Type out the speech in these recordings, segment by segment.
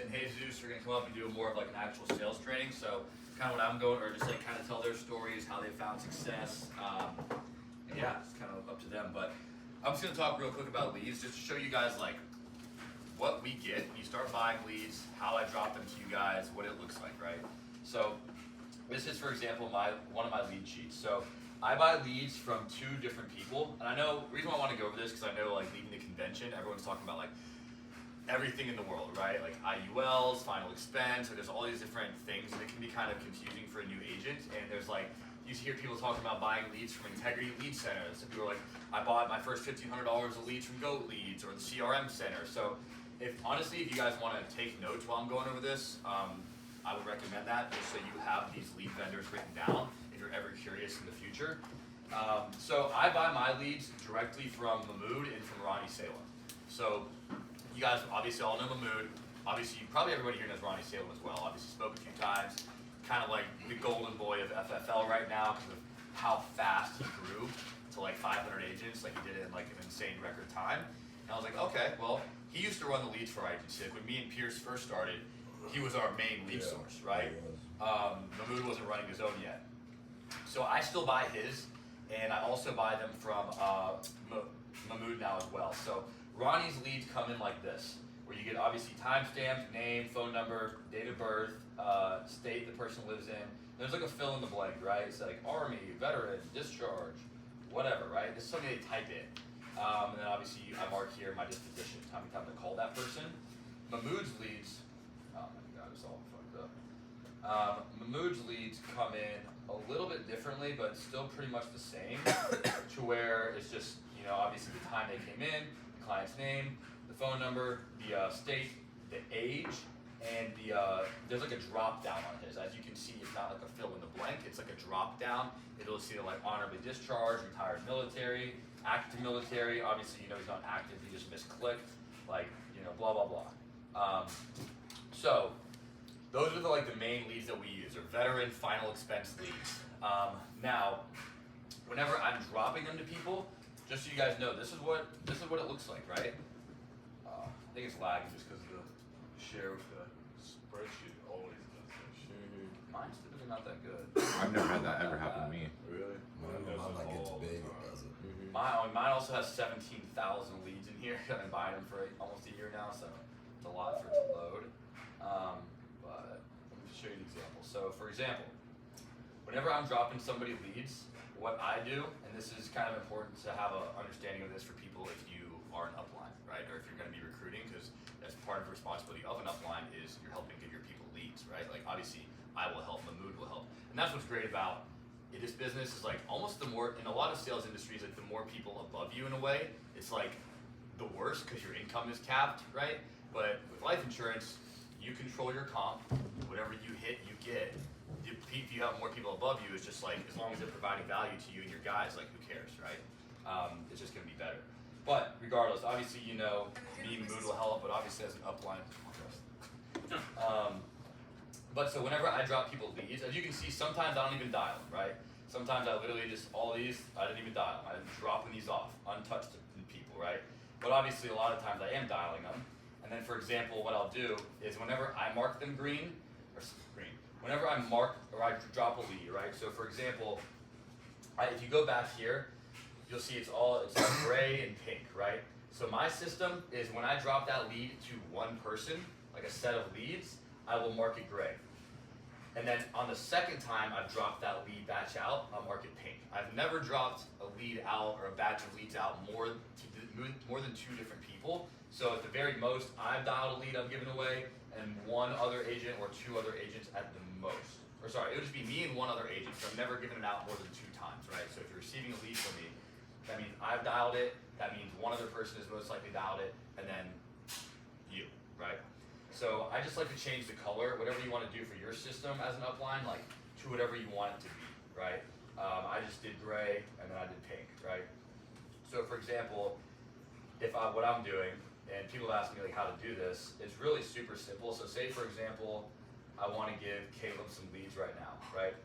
And Jesus are going to come up and do more of like an actual sales training. So kind of what I'm going, or just like kind of tell their stories, how they found success. And yeah, it's kind of up to them. But I'm just going to talk real quick about leads, just to show you guys like what we get when you start buying leads, how I drop them to you guys, what it looks like, right? So this is, for example, one of my lead sheets. So I buy leads from 2 different people, and I know the reason why I want to go over this because I know like leaving the convention, everyone's talking about like everything in the world, right? Like IULs, final expense, or there's all these different things, and it can be kind of confusing for a new agent. And there's like, you hear people talking about buying leads from Integrity Lead Center. So people are like, I bought my first $1,500 of leads from Goat Leads or the CRM Center. So honestly, if you guys want to take notes while I'm going over this, I would recommend that just so you have these lead vendors written down if you're ever curious in the future. So I buy my leads directly from Mahmood and from Ronnie Salem. So you guys obviously all know Mahmood. Obviously, probably everybody here knows Ronnie Salem as well. Obviously spoke a few times. Kind of like the golden boy of FFL right now because of how fast he grew to like 500 agents. Like he did it in like an insane record time. And I was like, okay, well, he used to run the leads for our agency. Like when me and Pierce first started, he was our main lead source, right? Mahmood wasn't running his own yet. So I still buy his, and I also buy them from Mahmood now as well. So Ronnie's leads come in like this, where you get obviously timestamps, name, phone number, date of birth, state the person lives in. There's like a fill in the blank, right? It's like Army, veteran, discharge, whatever, right? This is something they type in. And then obviously I mark here my disposition, how many times I call that person. Mahmood's leads, oh my God, it's all fucked up. Mahmood's leads come in a little bit differently, but still pretty much the same, to where it's just, obviously the time they came in, the client's name, the phone number, the state, the age, and there's like a drop down on his. As you can see, it's not like a fill in the blank, it's like a drop down. It'll see like honorably discharged, retired military, active military. Obviously, he's not active, he just misclicked, like, blah, blah, blah. So those are the main leads that we use, are veteran final expense leads. Now, whenever I'm dropping them to people, just so you guys know, this is what it looks like, right? I think it's lagging just because of the share with the Spreadsheet always does that shit. mine's typically not that good. I've never had that ever happen to me. Really? Mine, does mine it like it's all big, the it time. doesn't. Mine also has 17,000 leads in here. I've been buying them for almost a year now, so it's a lot for it to load. But let me show you an example. So for example, whenever I'm dropping somebody leads, what I do, and this is kind of important to have an understanding of this for people if you are an upline, right? Or if you're going to be recruiting, because that's part of the responsibility of an upline is you're helping give your people leads, right? Like obviously I will help, Mahmood will help. And that's what's great about this business is like almost the more, in a lot of sales industries, like the more people above you in a way, it's like the worse because your income is capped, right? But with life insurance, you control your comp, whatever you hit, you get. If you have more people above you, it's just like, as long as they're providing value to you and your guys, like who cares, right? It's just gonna be better. But regardless, obviously, me and Mahmood will help, but obviously as an upline, but so whenever I drop people leads, as you can see, sometimes I don't even dial them, right? Sometimes I literally just, all these, I didn't even dial them. I'm dropping these off, untouched to people, right? But obviously a lot of times I am dialing them. And then for example, what I'll do is whenever I mark them green, whenever I mark or I drop a lead, right? So for example, if you go back here, you'll see it's like gray and pink, right? So my system is when I drop that lead to one person, like a set of leads, I will mark it gray. And then on the second time I've dropped that lead batch out, I'll mark it pink. I've never dropped a lead out or a batch of leads out more than 2 different people. So at the very most, I've dialed a lead I've given away, and one other agent or 2 other agents at the most. Or sorry, it would just be me and one other agent, so I've never given it out more than 2 times, right? So if you're receiving a lead from me, that means I've dialed it, that means one other person has most likely dialed it, and then you, right? So I just like to change the color, whatever you want to do for your system as an upline, like to whatever you want it to be, right? I just did gray and then I did pink, right? So for example, what I'm doing, and people ask me like how to do this, it's really super simple. So say for example, I want to give Caleb some leads right now, right?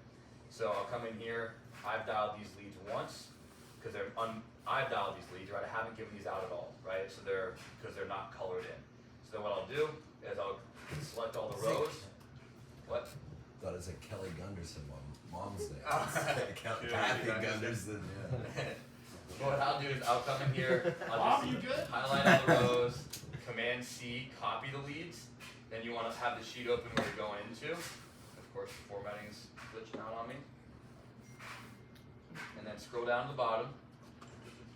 So I'll come in here, I've dialed these leads once, because I've dialed these leads, right? I haven't given these out at all, right? So because they're not colored in. So then what I'll do is I'll select all the rows. What? Thought it said Kelly Gunderson, mom's name. Oh. Kathy Gunderson. Gunderson, yeah. What I'll do is I'll come in here, I'll Mom, just you good? highlight all the rows, Command C, copy the leads. Then you want to have the sheet open where you're going into. Of course, the formatting's glitching out on me. And then scroll down to the bottom.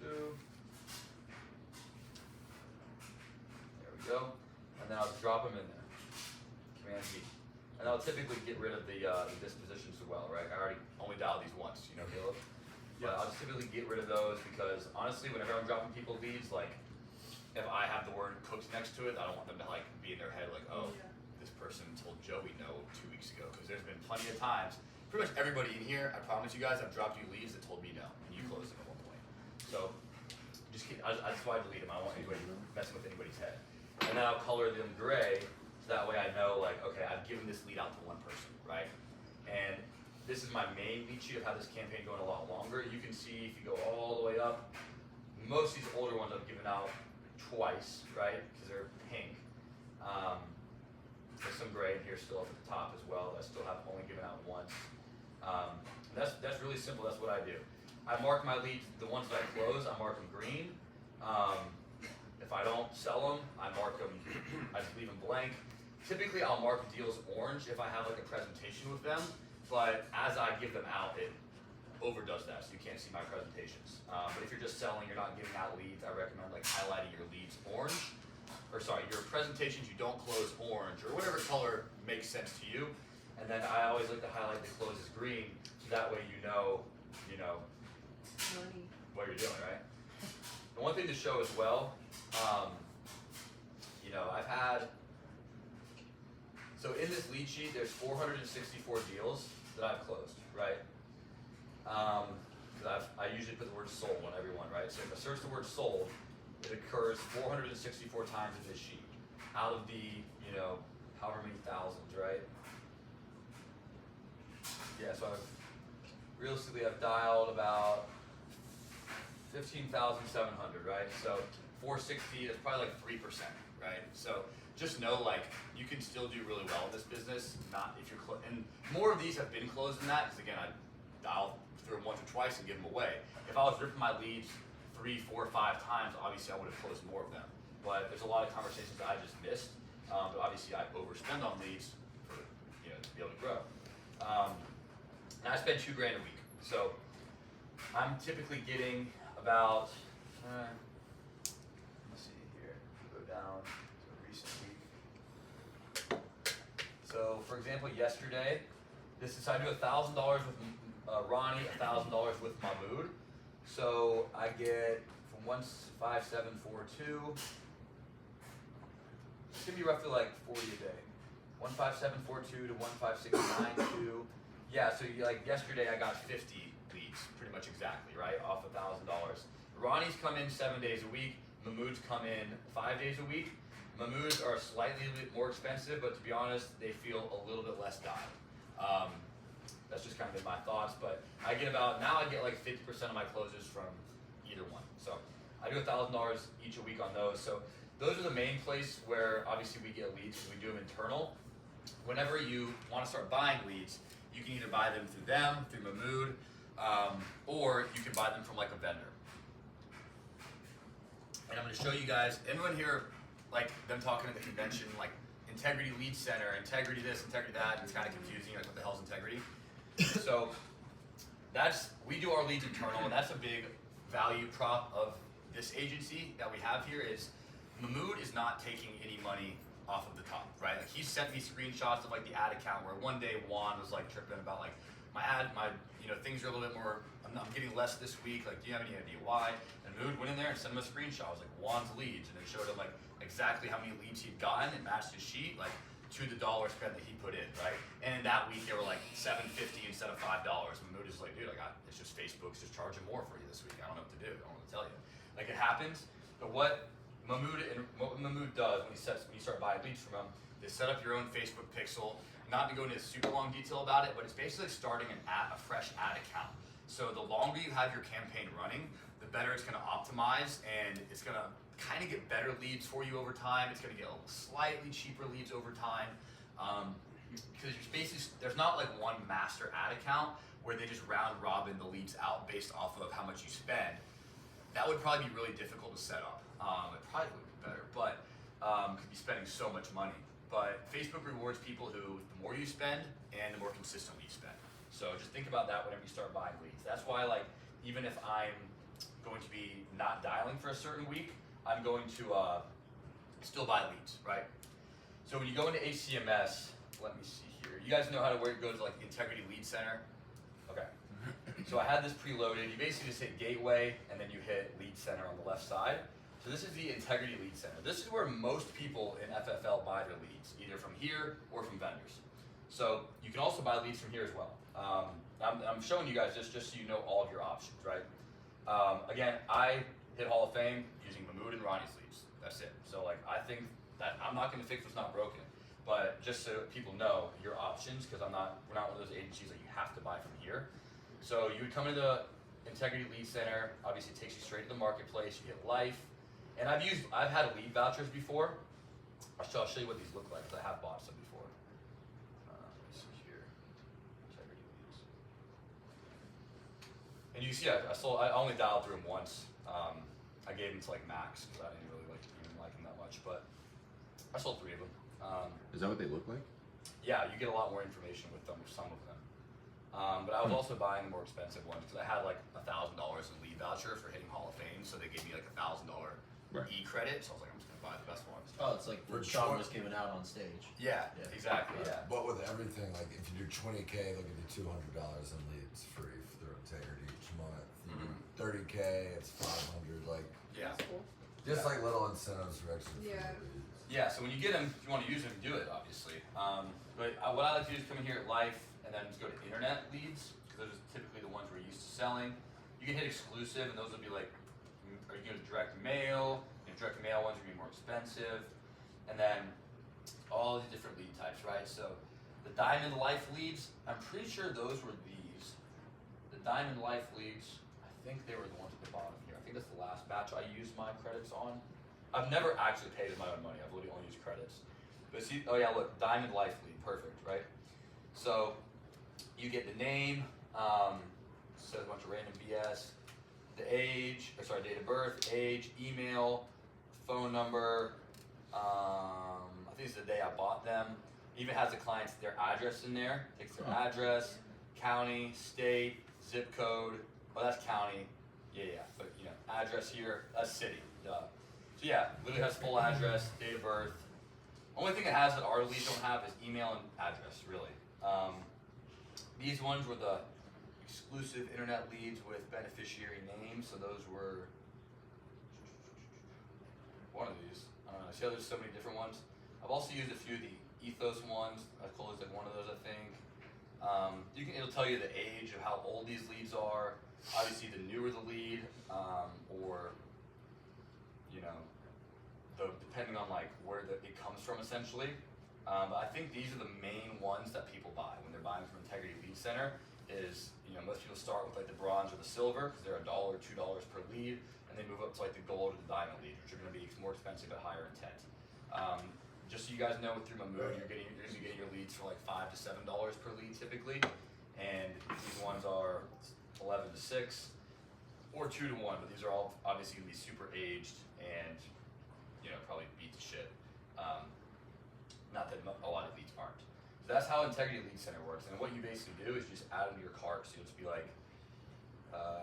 There we go. And then I'll just drop them in there. Command V. And I'll typically get rid of the dispositions as well, right? I already only dialed these once, you know, Caleb? But I'll just typically get rid of those because honestly, whenever I'm dropping people leads, like if I have the word cooked next to it, I don't want them to like be in their head like, oh, this person told Joey no 2 weeks ago. Because there's been plenty of times, pretty much everybody in here, I promise you guys, I've dropped you leads that told me no, and you closed them at one point. So just keep, that's why I delete them. I don't want anybody messing with anybody's head. And then I'll color them gray, so that way I know like, okay, I've given this lead out to one person, right? And this is my main lead sheet. I've had this campaign going a lot longer. You can see if you go all the way up, most of these older ones I've given out twice, right? Because they're pink. There's some gray in here still up at the top as well. I still have only given out once. That's really simple. That's what I do. I mark my leads, the ones that I close, I mark them green. If I don't sell them, I mark them, I just leave them blank. Typically I'll mark deals orange if I have like a presentation with them, but as I give them out, it overdoes that, so you can't see my presentations. But if you're just selling, you're not giving out leads, I recommend like highlighting your leads orange, or sorry, your presentations you don't close orange, or whatever color makes sense to you. And then I always like to highlight the closes green, so that way you know what you're doing, right? And one thing to show as well, I've had, so in this lead sheet, there's 464 deals that I've closed, right? Because I usually put the word sold on every one, right? So if I search the word sold, it occurs 464 times in this sheet, out of the, however many thousands, right? Yeah, so realistically I've dialed about 15,700, right? So 460 is probably like 3%, right? So just know like you can still do really well in this business. Not if you're and more of these have been closed than that because again I dial through them once or twice and give them away. If I was ripping my leads 3, 4, 5 times, obviously I would have closed more of them. But there's a lot of conversations that I just missed. But obviously I overspend on leads for to be able to grow. And I spend $2 grand a week. So I'm typically getting about let's see here, go down to a recent week. So for example, yesterday, I do $1,000 with Ronnie, $1,000 with Mahmood. So I get from 15742. It's gonna be roughly like 40 a day. 15742 to 15692. Yeah, so like yesterday I got 50 leads, pretty much exactly, right, off $1,000. Ronnie's come in 7 days a week. Mahmood's come in 5 days a week. Mahmood's are slightly a bit more expensive, but to be honest, they feel a little bit less dialed. That's just kind of been my thoughts, but I get now I get like 50% of my closes from either one. So I do $1,000 each a week on those. So those are the main place where obviously we get leads because we do them internal. Whenever you want to start buying leads, you can either buy them through Mahmood, or you can buy them from like a vendor. And I'm going to show you guys, everyone here, like them talking at the convention, like Integrity Lead Center, Integrity this, Integrity that, and it's kind of confusing, like what the hell's Integrity? So we do our leads internal, and that's a big value prop of this agency that we have here is Mahmood is not taking any money off of the top, right? Like he sent me screenshots of like the ad account where one day Juan was like tripping about like my things are a little bit more, I'm getting less this week, like do you have any idea why? And Mahmood went in there and sent him a screenshot. It was like Juan's leads, and it showed him like exactly how many leads he'd gotten and matched his sheet like to the dollar spend that he put in, right? And in that week they were like $7.50 instead of $5. Mahmood is like, dude, it's just Facebook's just charging more for you this week. I don't know what to do. I don't know what to tell you. Like it happens, but what Mahmood does when you start buying leads from him is set up your own Facebook pixel. Not to go into super long detail about it, but it's basically starting a fresh ad account. So the longer you have your campaign running, the better it's going to optimize, and it's going to kind of get better leads for you over time. It's going to get slightly cheaper leads over time. Because there's not like one master ad account where they just round robin the leads out based off of how much you spend. That would probably be really difficult to set up. It probably would be better, but could be spending so much money. But Facebook rewards people who, the more you spend and the more consistently you spend. So just think about that whenever you start buying leads. That's why, like, even if I'm going to be not dialing for a certain week, I'm going to still buy leads, right? So when you go into HCMS, let me see here. You guys know how to where it goes to like the Integrity Lead Center? Okay. So I had this preloaded. You basically just hit Gateway and then you hit Lead Center on the left side. So this is the Integrity Lead Center. This is where most people in FFL buy their leads, either from here or from vendors. So you can also buy leads from here as well. I'm showing you guys this just so you know all of your options, right? Again, I hit Hall of Fame using Mahmood and Ronnie's leads. That's it. So like, I think that I'm not going to fix what's not broken, but just so people know your options, because we're not one of those agencies that you have to buy from here. So you would come into the Integrity Lead Center. Obviously, it takes you straight to the marketplace. You get Life, and I've had lead vouchers before. I'll show you what these look like, because I have bought some before. Let me see here, Integrity Leads, and you see I only dialed through them once. I gave them to like Max because I didn't really even like them that much, but I sold 3 of them. Is that what they look like? Yeah, you get a lot more information with them, with some of them. But I was also buying the more expensive ones because I had like $1,000 in lead voucher for hitting Hall of Fame, so they gave me like $1,000 e-credit. So I was like, I'm just gonna buy the best ones. Oh, it's like what Sean was giving out on stage. Yeah, exactly. Yeah. But with everything, like if you do 20K, they'll give you $200 in leads free through Integrity each month. You do 30K, it's 500. Like Yeah. just like little incentives for extra free Yeah. leads. Yeah, so when you get them, if you want to use them, do it, obviously. But what I like to do is come in here at Life and then just go to internet leads, because those are typically the ones we're used to selling. You can hit exclusive, and those will be like, are you going to direct mail? Direct mail ones are going to be more expensive. And then all these different lead types, right? So the Diamond Life leads, I'm pretty sure those were these. The Diamond Life leads, I think they were the ones at the bottom here. I think that's the last batch I used my credits on. I've never actually paid with my own money. I've literally only used credits. But see, oh yeah, look, Diamond Life lead, perfect, right? So you get the name, says a bunch of random BS, the age, or sorry, date of birth, age, email, phone number. I think it's the day I bought them. Even has the client's their address in there. Takes their address, county, state, zip code. Oh, that's county. Yeah. But you know, address here, that's city. Duh. So yeah, literally has full address, date of birth. Only thing it has that our leads don't have is email and address, really. These ones were the exclusive internet leads with beneficiary names, so those were one of these. See how there's so many different ones? I've also used a few of the Ethos ones. I closed like one of those, I think. It'll tell you the age of how old these leads are. Obviously, the newer the lead, or you know, depending on like where it comes from, essentially. But I think these are the main ones that people buy when they're buying from Integrity Lead Center. Most people start with like the bronze or the silver because they're $1 or $2 per lead, and they move up to like the gold or the diamond lead, which are going to be more expensive but higher intent. Just so you guys know, through Mahmood, you're going to be getting your leads for like $5 to $7 per lead typically, and these ones are 11 to 6 or 2 to 1, but these are all obviously going to be super aged and probably beat to shit. Not that a lot of leads aren't. So that's how Integrity Lead Center works. And what you basically do is just add them to your cart. So you'll just be like,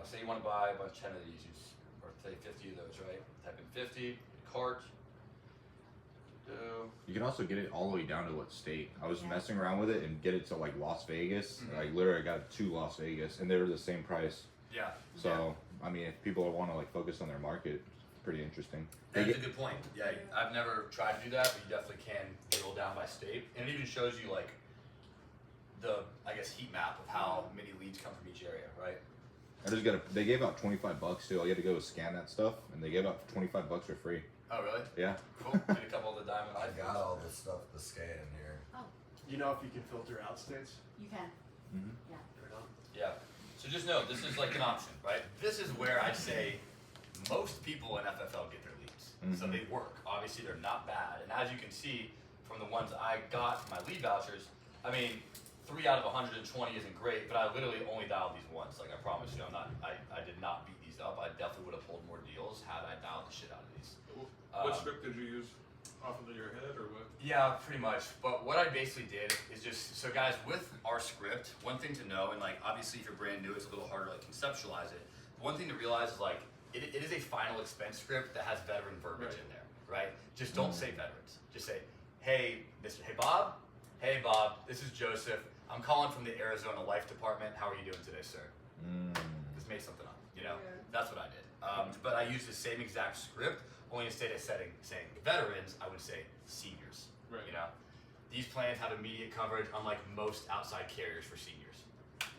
say you want to buy a bunch of 10 of these, or say 50 of those, right? Type in 50, cart. You can also get it all the way down to what state. I was messing around with it and get it to like Las Vegas. Like literally I got it to Las Vegas and they were the same price. Yeah. So, I mean, if people want to like focus on their market, it's pretty interesting. That's a good point. Yeah, I've never tried to do that, but you definitely can drill down by state. And it even shows you like the, I guess, heat map of how many leads come from each area, right? They gave out $25 too. All you had to go was scan that stuff and they gave out $25 for free. Oh, really? Yeah. Cool. Get a couple of the Diamond I Life got leads. all this stuff to scan here. You know if you can filter out states? You can. Right on. Yeah. So just know, this is like an option, right? This is where I say most people in FFL get their leads. So they work. Obviously, they're not bad. And as you can see from the ones I got for my lead vouchers, I mean, 3 out of 120 isn't great, but I literally only dialed these once. Like I promise you, I did not beat these up. I definitely would have pulled more deals had I dialed the shit out of these. What script did you use? Off of your head or what? Yeah, pretty much. But what I basically did is just, so guys, with our script, one thing to know, and like obviously if you're brand new, it's a little harder to like conceptualize it. One thing to realize is like, it is a final expense script that has veteran verbiage in there, right? Just don't say veterans. Just say, hey, hey Bob, this is Joseph. I'm calling from the Arizona Life Department. How are you doing today, sir? Just make something up, you know? That's what I did. But I used the same exact script, only instead of saying veterans, I would say seniors. Right. You know, these plans have immediate coverage, unlike most outside carriers for seniors,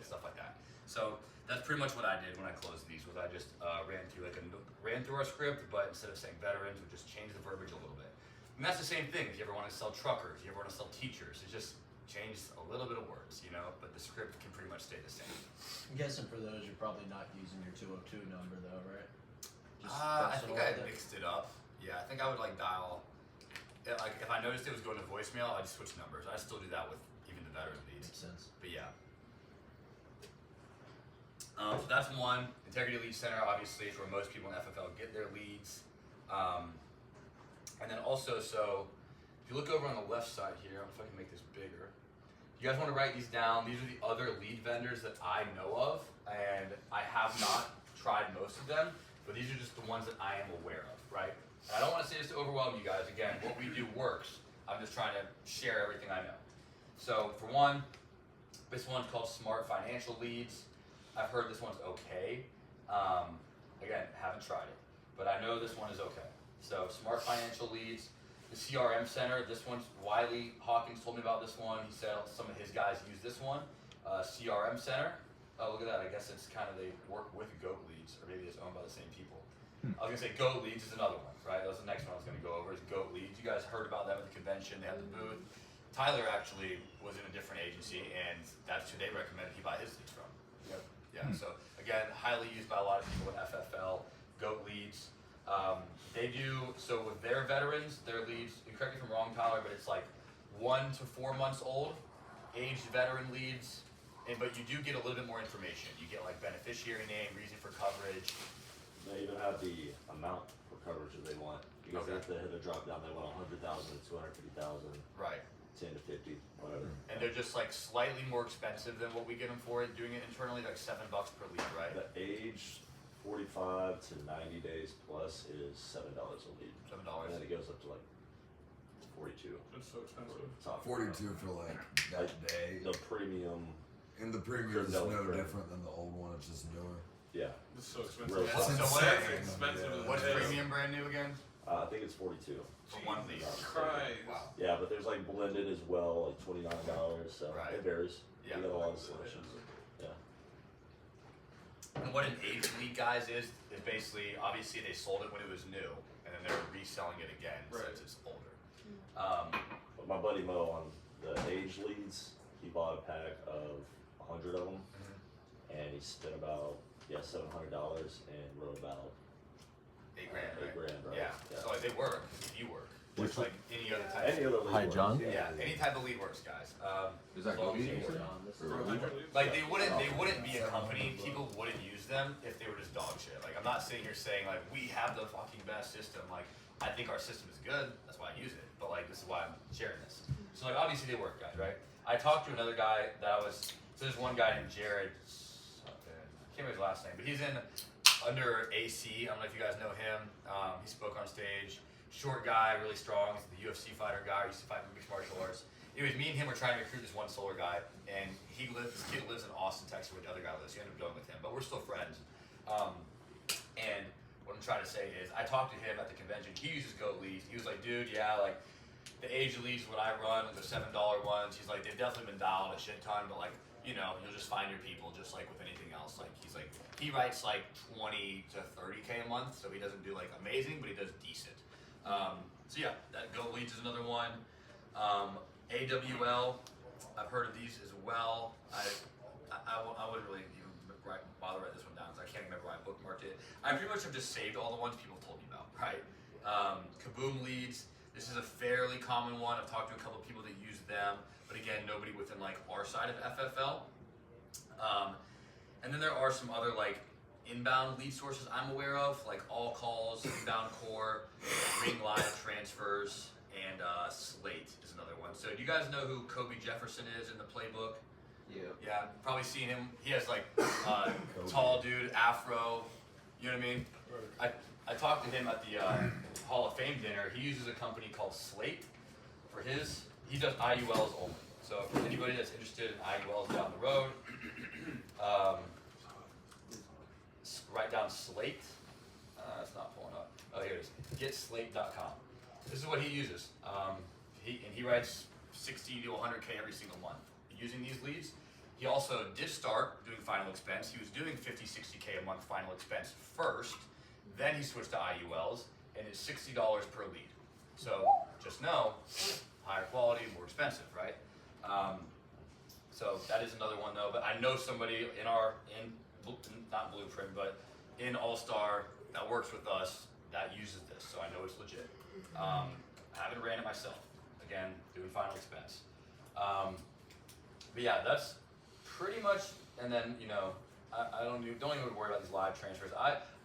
stuff like that. So that's pretty much what I did when I closed these. Was I just ran through our script, but instead of saying veterans, we just changed the verbiage a little bit. And that's the same thing. If you ever want to sell truckers, you ever want to sell teachers, it just changed a little bit of words, you know. But the script can pretty much stay the same. I'm guessing for those, you're probably not using your 202 number though, right? I think I personal mixed it up. Yeah, I think I would like dial. Like if I noticed it was going to voicemail, I'd switch numbers. I still do that with even the veteran leads. Makes sense. But yeah. So that's one. Integrity Lead Center, obviously, is where most people in FFL get their leads. And then also, so if you look over on the left side here, if I can make this bigger. You guys want to write these down. These are the other lead vendors that I know of, and I have not tried most of them, but these are just the ones that I am aware of, right? And I don't want to say this to overwhelm you guys. Again, what we do works. I'm just trying to share everything I know. So for one, this one's called Smart Financial Leads. I've heard this one's okay. Again, haven't tried it, but I know this one is okay. So Smart Financial Leads, the CRM Center, this one's, Wiley Hawkins told me about this one. He said some of his guys use this one. CRM Center, oh look at that, I guess it's kind of, they work with Goat Leads, or maybe it's owned by the same people. I was gonna say Goat Leads is another one, right? That's the next one I was gonna go over is Goat Leads. You guys heard about them at the convention, they had the booth. Tyler actually was in a different agency, and that's who they recommended he buy his leads from. Yep. Yeah, so again, highly used by a lot of people at FFL, Goat Leads. They do, so with their veterans, their leads, and correct me if I'm wrong, Tyler, but it's like 1 to 4 months old, aged veteran leads, but you do get a little bit more information. You get like beneficiary name, reason for coverage. They even have the amount for coverage that they want. Because Okay. if they hit a drop down, they want 100,000, 250,000, Right. 10 to 50, whatever. And they're just like slightly more expensive than what we get them for doing it internally, like $7 per lead, right? The age 45 to 90 days plus is $7 a lead. $7. And then it goes up to like 42 It's so for expensive. the top. 42 for like that day. The premium, And the premium is Cardell no Prem. different than the old one, it's just newer. yeah. It's so expensive. Really That's It's so insane. what- Expensive as What's it is. premium brand new again? I think it's 42. For one lead. Christ. Wow. Yeah, but there's like blended as well, like $29, so Right. it varies. Yeah. You got a lot of selections. Yeah. And what an aged lead, guys, is basically, obviously they sold it when it was new, and then they're reselling it again Right. since it's older. But my buddy Mo on the age leads, he bought a pack of 100 of them, and he spent about $700 and wrote about $8 grand, right? $8 grand, right? Yeah. So like they work, if you work, just like any other type. Any other lead Hi, works, John. Yeah, any type of lead works, guys. Is that as long as Goldie? you work. For 100 leads? Like they wouldn't be a company. People wouldn't use them if they were just dog shit. Like I'm not sitting here saying like we have the fucking best system. Like I think our system is good. That's why I use it. But like this is why I'm sharing this. So like obviously they work, guys, right? I talked to another guy that I was. So there's one guy named Jared. I can't remember his last name, but he's in under AC. I don't know if you guys know him. He spoke on stage. Short guy, really strong. He's the UFC fighter guy. He used to fight mixed martial arts. Anyways, me and him were trying to recruit this one solar guy, and this kid lives in Austin, Texas, where the other guy lives. So we ended up going with him, but we're still friends. And what I'm trying to say is, I talked to him at the convention. He uses Goat Leads. He was like, dude, yeah, like the age leads what I run, the $7 ones. He's like, they've definitely been dialed a shit ton, but like, you know, you'll just find your people, just like with anything else. Like he's like, he writes like 20 to 30K a month, so he doesn't do like amazing, but he does decent. So yeah, that Goat Leads is another one. AWL, I've heard of these as well. I wouldn't really even bother write this one down because I can't remember why I bookmarked it. I pretty much have just saved all the ones people told me about, right? Kaboom Leads. This is a fairly common one. I've talked to a couple of people that use them, but again, nobody within like our side of FFL. And then there are some other like inbound lead sources I'm aware of, like All Calls, Inbound Core, Ring Live Transfers, and Slate is another one. So do you guys know who Kobe Jefferson is in the playbook? Yeah. Yeah, probably seen him. He has like tall dude, afro. You know what I mean? I talked to him at the Hall of Fame dinner. He uses a company called Slate for his. He does IULs only. So for anybody that's interested in IULs down the road, write down Slate. It's not pulling up. Oh, here it is. GetSlate.com. This is what he uses. He writes 60 to 100K every single month using these leads. He also did start doing final expense. He was doing 50, 60K a month final expense first. Then he switched to IULs, and it's $60 per lead. So just know, higher quality, more expensive, right? So that is another one though. But I know somebody not Blueprint, but in All Star that works with us that uses this, so I know it's legit. I haven't ran it myself. Again, doing final expense. But yeah, that's pretty much. And then I don't even worry about these live transfers.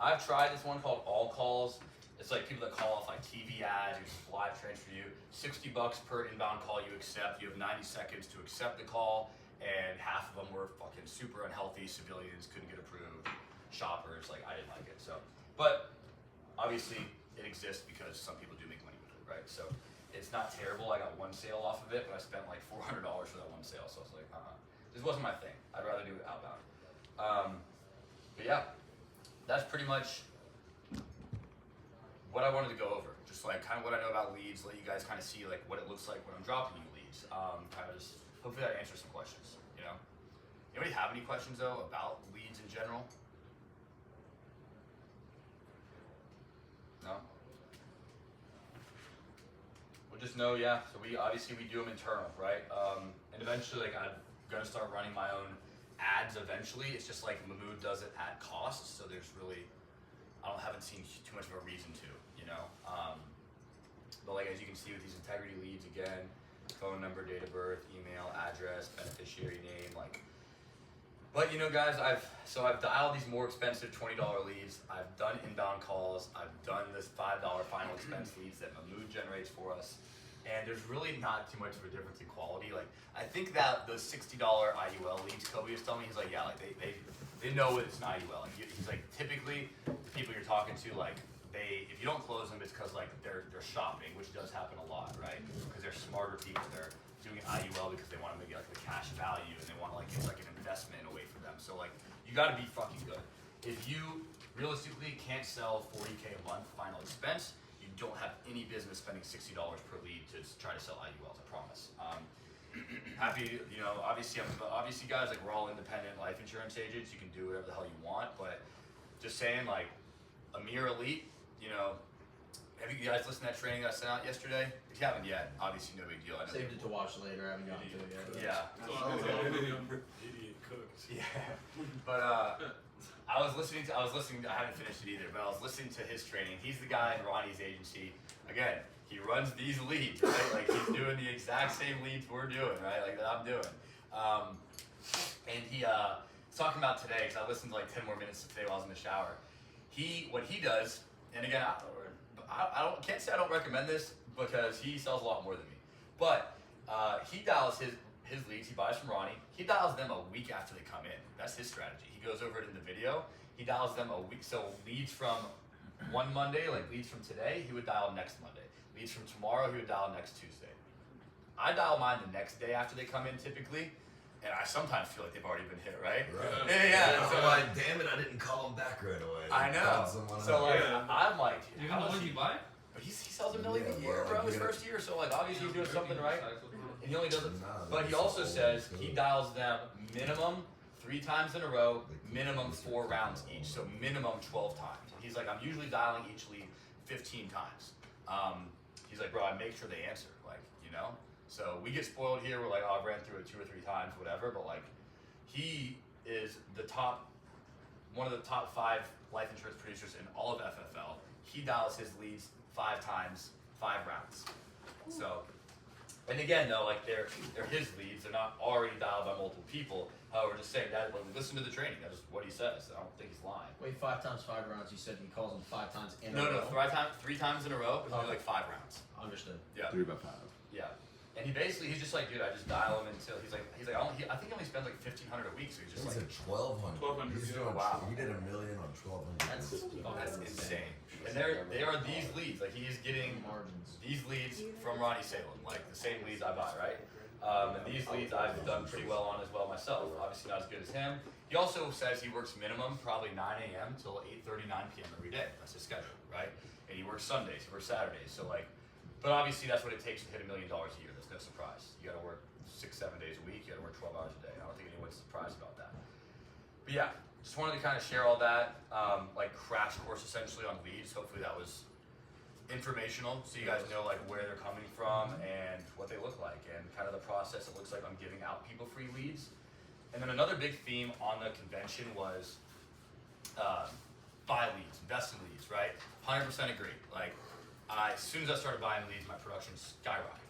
I've tried this one called All Calls. It's like people that call off like TV ads, who just live transfer you. $60 per inbound call you accept. You have 90 seconds to accept the call, and half of them were fucking super unhealthy civilians, couldn't get approved, shoppers. Like I didn't like it. So, but obviously it exists because some people do make money with it, right? So it's not terrible. I got one sale off of it, but I spent like $400 for that one sale. So I was like, this wasn't my thing. I'd rather do it outbound. But yeah, that's pretty much what I wanted to go over. Just like kind of what I know about leads, let you guys kind of see like what it looks like when I'm dropping you leads. Kind of just hopefully that answers some questions. Anybody have any questions though about leads in general? No. Well, just know, yeah. So we do them internal, right? And eventually, like I'm gonna start running my own ads eventually. It's just like Mahmood does it at cost, so there's really haven't seen too much of a reason to, but like as you can see with these integrity leads, again, phone number, date of birth, email, address, beneficiary name, like. But guys, I've dialed these more expensive $20 leads. I've done inbound calls. I've done this $5 final expense leads that Mahmood generates for us. And there's really not too much of a difference in quality. Like I think that the $60 IUL leads Kobe was telling me, he's like, yeah, like they know it's an IUL. Like, he's like, typically the people you're talking to, like if you don't close them, it's because like they're shopping, which does happen a lot, right? Because they're smarter people. They're doing an IUL because they want to make like the cash value and they want to like it's like an investment in a way for them. So like you got to be fucking good. If you realistically can't sell 40K a month final expense, you don't have any business spending $60 per lead to try to sell IULs. I promise. Happy, obviously guys, like we're all independent life insurance agents. You can do whatever the hell you want, but just saying, like Amir Elite, have you guys listened to that training that I sent out yesterday? If you haven't yet, obviously no big deal. I know Saved it to watch later. I haven't gotten to it yet. Yeah. Idiot cooks. Yeah. But I was listening. I haven't finished it either, but I was listening to his training. He's the guy in Ronnie's agency. Again, he runs these leads, right? Like he's doing the exact same leads we're doing, right? Like that I'm doing. And he was talking about today, because I listened to like 10 more minutes today while I was in the shower. What he does, and again, can't say I don't recommend this because he sells a lot more than me. But he dials his leads. He buys from Ronnie. He dials them a week after they come in. That's his strategy. He goes over it in the video. He dials them a week. So leads from one Monday, like leads from today, he would dial next Monday. Leads from tomorrow, he would dial next Tuesday. I dial mine the next day after they come in typically, and I sometimes feel like they've already been hit, right? Yeah. So like, damn it, I didn't call him back right away. I know. So like, I'm like, You know the ones you buy? But he sells $1 million a year, bro, his first year. So like, obviously he's doing something right. And he only does it. But he also says he dials them minimum 3 times in a row, minimum 4 rounds each. So minimum 12 times. He's like, I'm usually dialing each lead 15 times. He's like, bro, I make sure they answer, like, So we get spoiled here. We're like, oh, I've ran through it 2 or 3 times, whatever. But like, he is one of the top 5 life insurance producers in all of FFL. He dials his leads 5 times 5 rounds. So, and again though, like they're his leads, they're not already dialed by multiple people. However, just saying that, when we listen to the training, that is what he says. I don't think he's lying. Wait, 5 times 5 rounds. You said he calls them 5 times in a No, row. 3 times in a row, but we do like 5 rounds. Understood. Yeah. 3 by 5. Yeah. And he's just like, dude, I just dial him until he's like, I think he only spends like $1,500 a week, so he's just He's like, at 1,200. 1,200, He's yeah. doing. Wow. He did $1 million on 1,200. that's insane. And they are these leads, like he is getting Margins. these leads from Ronnie Salem, like the same leads I buy, right? And these leads I've done pretty well on as well myself. Obviously not as good as him. He also says he works minimum probably 9 a.m. till 8:30, 9 p.m. every day. That's his schedule, right? And he works Sundays, he works Saturdays. So like, but obviously that's what it takes to hit $1 million a year. That's no surprise. You got to work 6-7 days a week. You got to work 12 hours a day. I don't think anyone's surprised about that. But yeah, just wanted to kind of share all that, like crash course essentially on leads. Hopefully that was informational, so you guys know like where they're coming from and what they look like, and kind of the process it looks like I'm giving out people free leads. And then another big theme on the convention was buy leads, invest in leads, right? 100% agree. Like, as soon as I started buying leads, my production skyrocketed.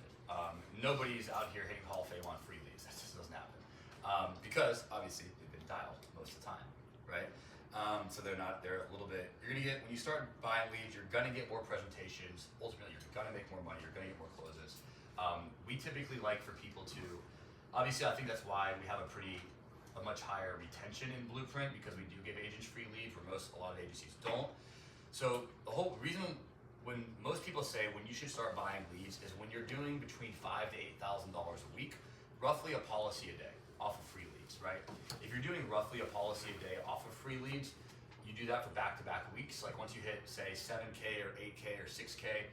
Nobody's out here hitting Hall of Fame on free leads. That just doesn't happen. Because obviously they've been dialed most of the time, right? So they're a little bit, you're gonna get, when you start buying leads, you're gonna get more presentations. Ultimately, you're gonna make more money, you're gonna get more closes. We typically like for people to, obviously I think that's why we have a much higher retention in Blueprint, because we do give agents free leads where a lot of agencies don't. So the whole reason when most people say when you should start buying leads is when you're doing between $5,000 to $8,000 a week, roughly a policy a day off of free leads, right? If you're doing roughly a policy a day off of free leads, you do that for back-to-back weeks. Like once you hit say 7K or 8K or 6K,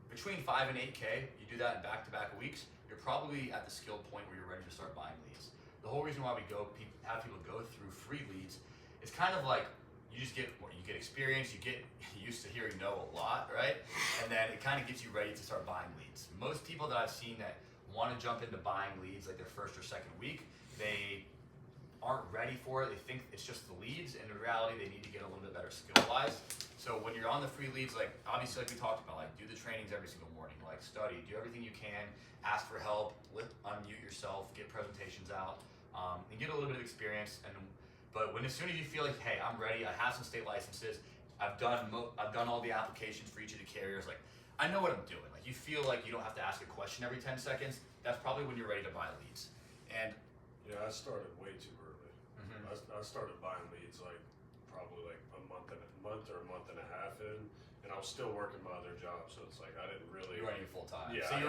between 5 and 8K, you do that in back-to-back weeks, you're probably at the skilled point where you're ready to start buying leads. The whole reason why we have people go through free leads is kind of like you get experience, you get used to hearing no a lot, right? And then it kind of gets you ready to start buying leads. Most people that I've seen that want to jump into buying leads like their first or second week, they aren't ready for it. They think it's just the leads, and in reality, they need to get a little bit better skill-wise. So when you're on the free leads, like obviously like we talked about, like do the trainings every single morning, like study, do everything you can, ask for help, unmute yourself, get presentations out, and get a little bit of experience. But as soon as you feel like, hey, I'm ready, I have some state licenses, I've done all the applications for each of the carriers, like I know what I'm doing. Like you feel like you don't have to ask a question every 10 seconds. That's probably when you're ready to buy leads. And Yeah, I started way too early. I started buying leads like probably like a month or a month and a half in, and I was still working my other job, so it's like I didn't really. you're running full time. Yeah, So I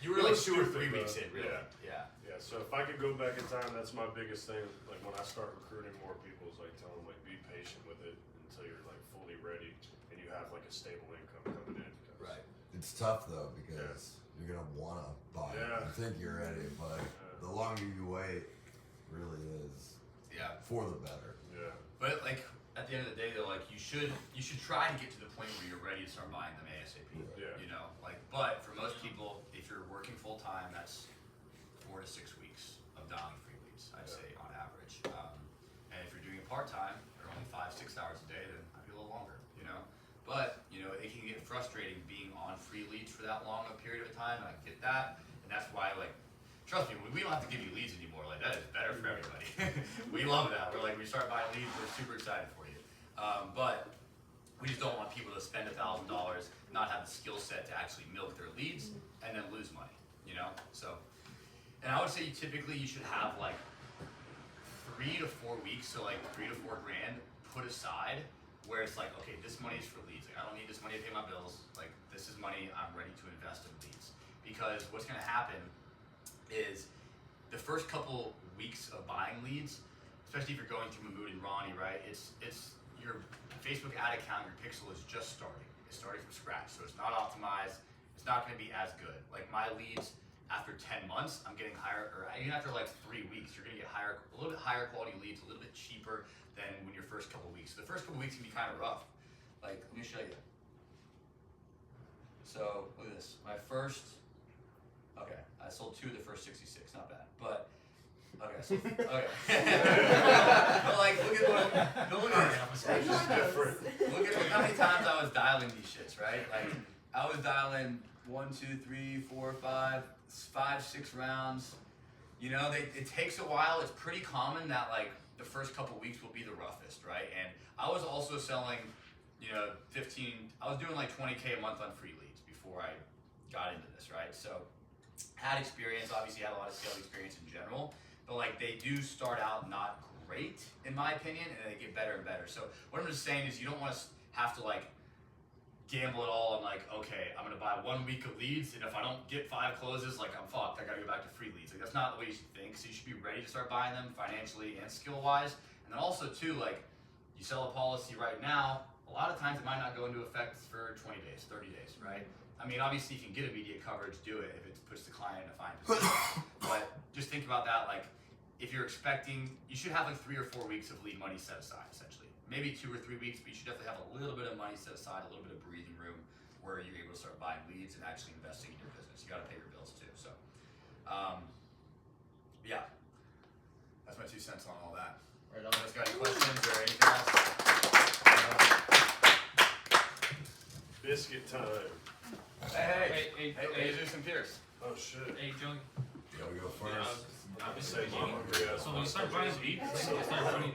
you were it like was 2 or stupid, 3 weeks but in, really. yeah. Yeah. Yeah, so if I could go back in time, that's my biggest thing. Like when I start recruiting more people, is like tell them like be patient with it until you're like fully ready and you have like a stable income coming in. Right. It's tough though because you're gonna wanna buy it. Yeah. You think you're ready, but the longer you wait, really is Yeah. for the better. Yeah. But like at the end of the day, though, like you should try and get to the point where you're ready to start buying them ASAP. Yeah. You know, like but for most people, if you're working full time, that's 4 to 6 weeks of dialing free leads, I'd say on average. And if you're doing it part time, or only 5-6 hours a day, then it might be a little longer. You know, but you know it can get frustrating being on free leads for that long a period of time. And I get that, and that's why like. Trust me, we don't have to give you leads anymore. Like that is better for everybody. We love that. We're like, we start buying leads, we're super excited for you. But we just don't want people to spend $1,000, not have the skill set to actually milk their leads, and then lose money. You know. So, and I would say typically you should have like 3 to 4 weeks, so like 3 to 4 grand put aside, where it's like, okay, this money is for leads. Like I don't need this money to pay my bills. Like this is money I'm ready to invest in leads. Because what's going to happen is the first couple weeks of buying leads, especially if you're going through Mahmood and Ronnie, right? It's your Facebook ad account, your pixel is just starting. It's starting from scratch, so it's not optimized. It's not going to be as good. Like my leads, after 10 months, I'm getting higher, or even after like 3 weeks, you're going to get a little bit higher quality leads, a little bit cheaper than when your first couple weeks. The first couple weeks can be kind of rough. Like, let me show you. So look at this. My first. Okay, I sold 2 of the first 66, not bad. But okay, so okay. But like, look at It's just different. look at how many times I was dialing these shits, right? Like, I was dialing 1, 2, 3, 4, 5, 5, 6 rounds. You know, it takes a while. It's pretty common that like the first couple weeks will be the roughest, right? And I was also selling, you know, 15. I was doing like 20K a month on free leads before I got into this, right? So had experience, obviously had a lot of sales experience in general, but like they do start out not great in my opinion, and they get better and better. So what I'm just saying is you don't want to have to like gamble it all on like, okay, I'm gonna buy 1 week of leads, and if I don't get 5 closes, like I'm fucked. I gotta go back to free leads. Like that's not the way you should think. So you should be ready to start buying them financially and skill wise. And then also too, like you sell a policy right now, a lot of times it might not go into effect for 20 days, 30 days, right? I mean, obviously if you can get immediate coverage, do it if it puts the client in a fine position. But just think about that, like if you're expecting, you should have like 3 or 4 weeks of lead money set aside essentially. Maybe 2 or 3 weeks, but you should definitely have a little bit of money set aside, a little bit of breathing room where you're able to start buying leads and actually investing in your business. You gotta pay your bills too, so. Yeah, that's my 2 cents on all that. Right on. You guys got any questions or anything else? Biscuit time. Hey, Jesus and Pierce. Oh shit. Hey, Joey. You gotta go Yeah, first. I'm just Say, saying. Mom, hungry ass So when you start buying beats, you start putting